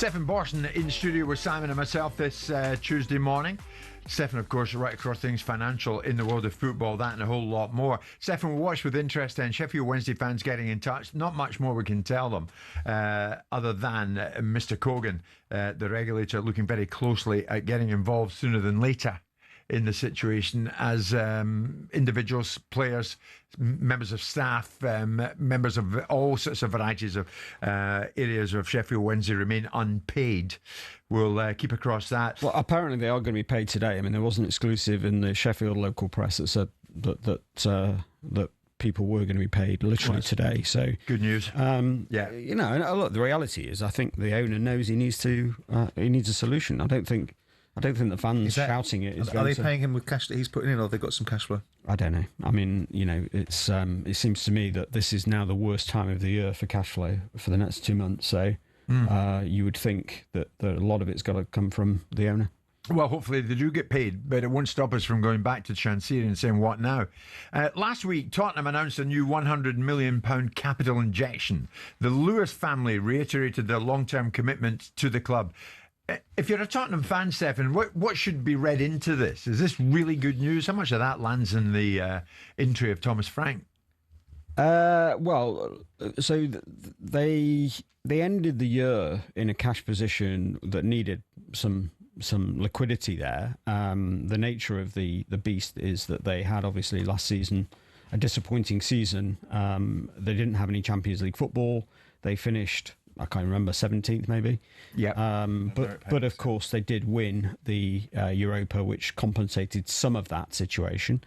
Stefan Borson in studio with Simon and myself this Tuesday morning. Stefan, of course, right across things financial in the world of football, that and a whole lot more. Stefan, we'll watch with interest then. Sheffield Wednesday fans getting in touch. Not much more we can tell them other than Mr. Cogan, the regulator, looking very closely at getting involved sooner than later in the situation as individuals, players, members of staff, members of all sorts of varieties of areas of Sheffield Wednesday remain unpaid. We'll keep across that. Well, apparently they are going to be paid today. I mean, there was an exclusive in the Sheffield local press that said that people were going to be paid literally today. So good news. Yeah, you know, and look, the reality is, I think the owner knows he needs a solution. I don't think the fans shouting it is. Are they paying him with cash that he's putting in, or have they got some cash flow? I don't know. I mean, you know, it seems to me that this is now the worst time of the year for cash flow for the next 2 months. So you would think that a lot of it's got to come from the owner. Well, hopefully they do get paid, but it won't stop us from going back to Chancery and saying, what now? Last week, Tottenham announced a new £100 million capital injection. The Lewis family reiterated their long-term commitment to the club. If you're a Tottenham fan, Stefan, what should be read into this? Is this really good news? How much of that lands in the entry of Thomas Frank? Well, so they ended the year in a cash position that needed some liquidity there. The nature of the beast is that they had obviously last season a disappointing season. They didn't have any Champions League football. They finished, I can't remember, 17th maybe. Yeah. But of course they did win the Europa, which compensated some of that situation.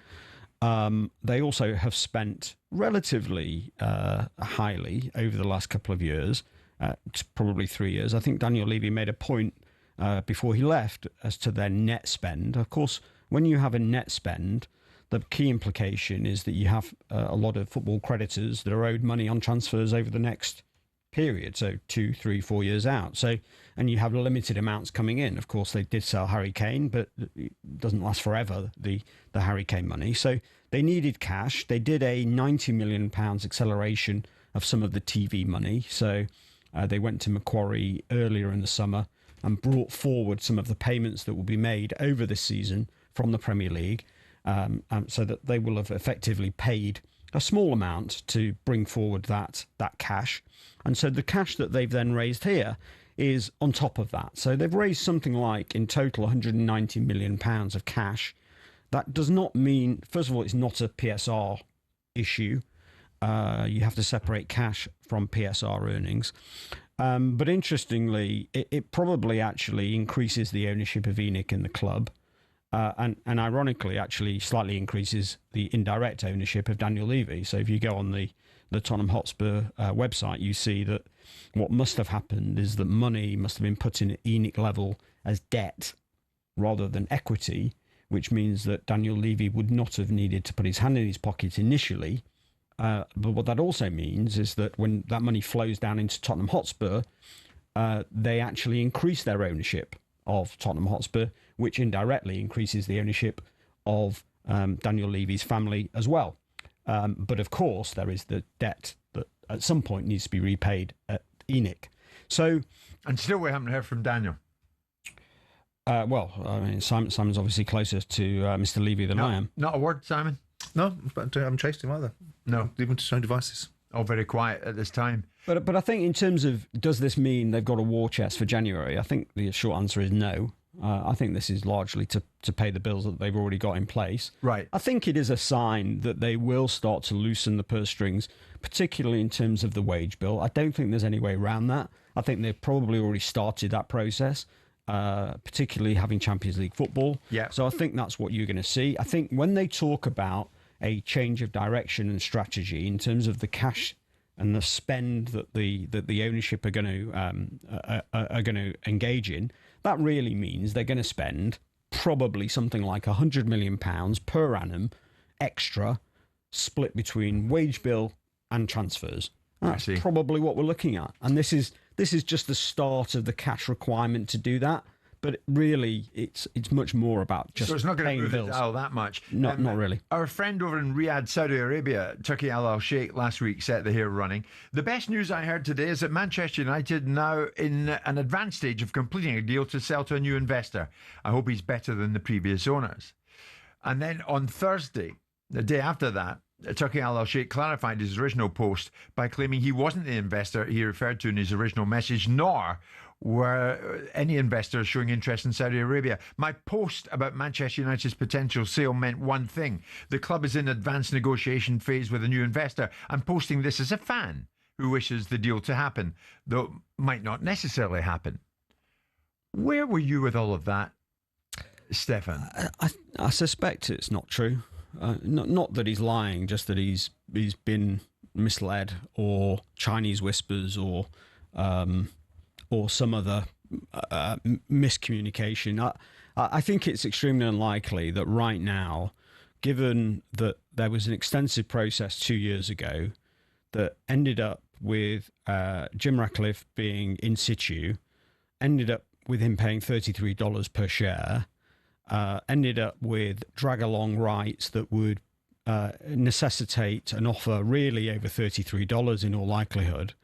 They also have spent relatively highly over the last couple of years, probably 3 years. I think Daniel Levy made a point before he left as to their net spend. Of course, when you have a net spend, the key implication is that you have a lot of football creditors that are owed money on transfers over the next period, so 2, 3, 4 years out. So, and you have limited amounts coming in. Of course, they did sell Harry Kane, but it doesn't last forever, the Harry Kane money. So they needed cash. They did a £90 million acceleration of some of the TV money. So they went to Macquarie earlier in the summer and brought forward some of the payments that will be made over this season from the Premier League, so that they will have effectively paid a small amount to bring forward that cash. And so the cash that they've then raised here is on top of that. So they've raised something like, in total, £190 million of cash. That does not mean, first of all, it's not a PSR issue. You have to separate cash from PSR earnings. But interestingly, it probably actually increases the ownership of ENIC in the club. And ironically, actually slightly increases the indirect ownership of Daniel Levy. So if you go on the Tottenham Hotspur website, you see that what must have happened is that money must have been put in at ENIC level as debt rather than equity, which means that Daniel Levy would not have needed to put his hand in his pocket initially. But what that also means is that when that money flows down into Tottenham Hotspur, they actually increase their ownership of Tottenham Hotspur, which indirectly increases the ownership of Daniel Levy's family as well. But of course, there is the debt that at some point needs to be repaid at ENIC. So, and still we haven't heard from Daniel. Well, I mean, Simon's obviously closer to Mr. Levy than I am. Not a word, Simon? No, but I haven't chased him either. No. Even to his own devices. All very quiet at this time. But I think in terms of, does this mean they've got a war chest for January? I think the short answer is no. I think this is largely to pay the bills that they've already got in place. Right. I think it is a sign that they will start to loosen the purse strings, particularly in terms of the wage bill. I don't think there's any way around that. I think they've probably already started that process, particularly having Champions League football. Yeah. So I think that's what you're going to see. I think when they talk about a change of direction and strategy in terms of the cash and the spend that the ownership are going to engage in, that really means they're going to spend probably something like £100 million per annum extra, split between wage bill and transfers. That's probably what we're looking at, and this is just the start of the cash requirement to do that. But really, it's much more about just So it's not going to paying move the bills. dial that much. Not really. Our friend over in Riyadh, Saudi Arabia, Turkey Al Sheikh, last week set the hair running. The best news I heard today is that Manchester United now in an advanced stage of completing a deal to sell to a new investor. I hope he's better than the previous owners. And then on Thursday, the day after that, Turkey Al Sheikh clarified his original post by claiming he wasn't the investor he referred to in his original message, nor were any investors showing interest in Saudi Arabia. My post about Manchester United's potential sale meant one thing. The club is in advanced negotiation phase with a new investor. I'm posting this as a fan who wishes the deal to happen, though it might not necessarily happen. Where were you with all of that, Stefan? I suspect it's not true. Not that he's lying, just that he's been misled, or Chinese whispers, or some other miscommunication. I think it's extremely unlikely that right now, given that there was an extensive process 2 years ago that ended up with Jim Ratcliffe being in situ, ended up with him paying $33 per share, ended up with drag-along rights that would necessitate an offer really over $33 in all likelihood.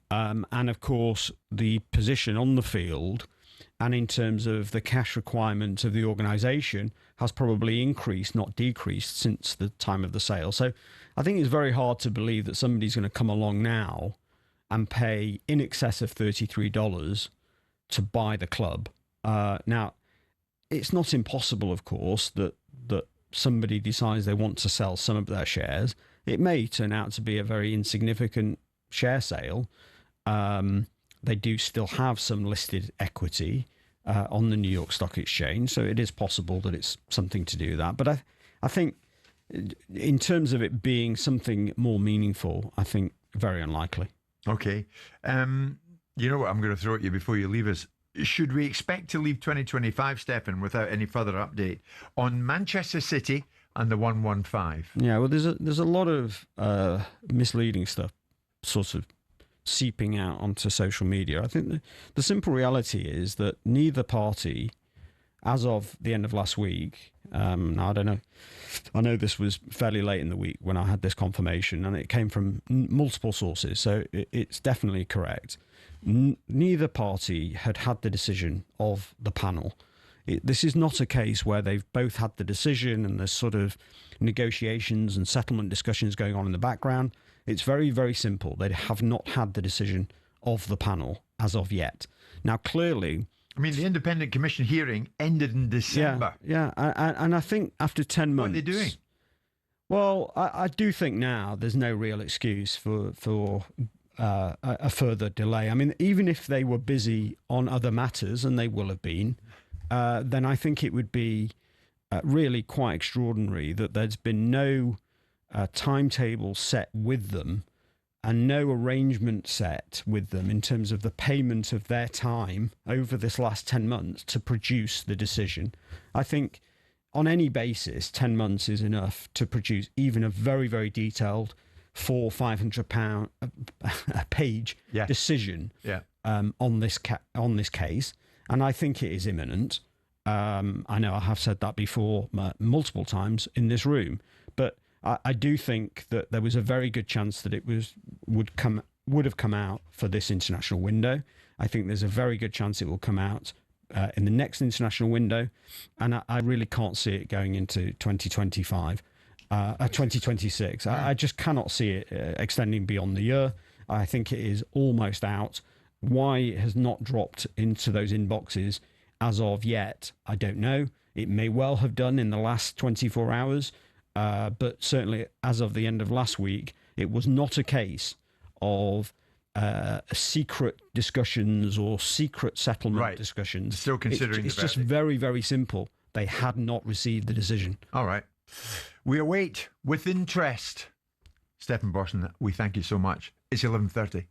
And of course, the position on the field and in terms of the cash requirement of the organisation has probably increased, not decreased, since the time of the sale. So I think it's very hard to believe that somebody's going to come along now and pay in excess of $33 to buy the club. Now, it's not impossible, of course, that somebody decides they want to sell some of their shares. It may turn out to be a very insignificant share sale. They do still have some listed equity on the New York Stock Exchange, so it is possible that it's something to do with that. But I think in terms of it being something more meaningful, I think very unlikely. Okay. You know what I'm going to throw at you before you leave us? Should we expect to leave 2025, Stefan, without any further update on Manchester City and the 115? Yeah, well, there's a lot of misleading stuff sort of seeping out onto social media. I think the simple reality is that neither party, as of the end of last week, now I don't know, I know this was fairly late in the week when I had this confirmation, and it came from multiple sources, so it's definitely correct. Neither party had the decision of the panel. This is not a case where they've both had the decision and there's sort of negotiations and settlement discussions going on in the background. It's very, very simple. They have not had the decision of the panel as of yet. Now, clearly, I mean, the independent commission hearing ended in December. Yeah, and I think after 10 months... What are they doing? Well, I do think now there's no real excuse for a further delay. I mean, even if they were busy on other matters, and they will have been, then I think it would be really quite extraordinary that there's been no timetable set with them and no arrangement set with them in terms of the payment of their time over this last 10 months to produce the decision. I think on any basis, 10 months is enough to produce even a very, very detailed £400-500 a page decision on this case. And I think it is imminent. I know I have said that before multiple times in this room, but I do think that there was a very good chance that it would have come out for this international window. I think there's a very good chance it will come out in the next international window, and I really can't see it going into 2025, 2026. I just cannot see it extending beyond the year. I think it is almost out. Why it has not dropped into those inboxes as of yet, I don't know. It may well have done in the last 24 hours. But certainly, as of the end of last week, it was not a case of secret discussions or secret settlement discussions. Still considering it's just very, very simple. They had not received the decision. All right. We await with interest. Stefan Borson, we thank you so much. It's 11:30.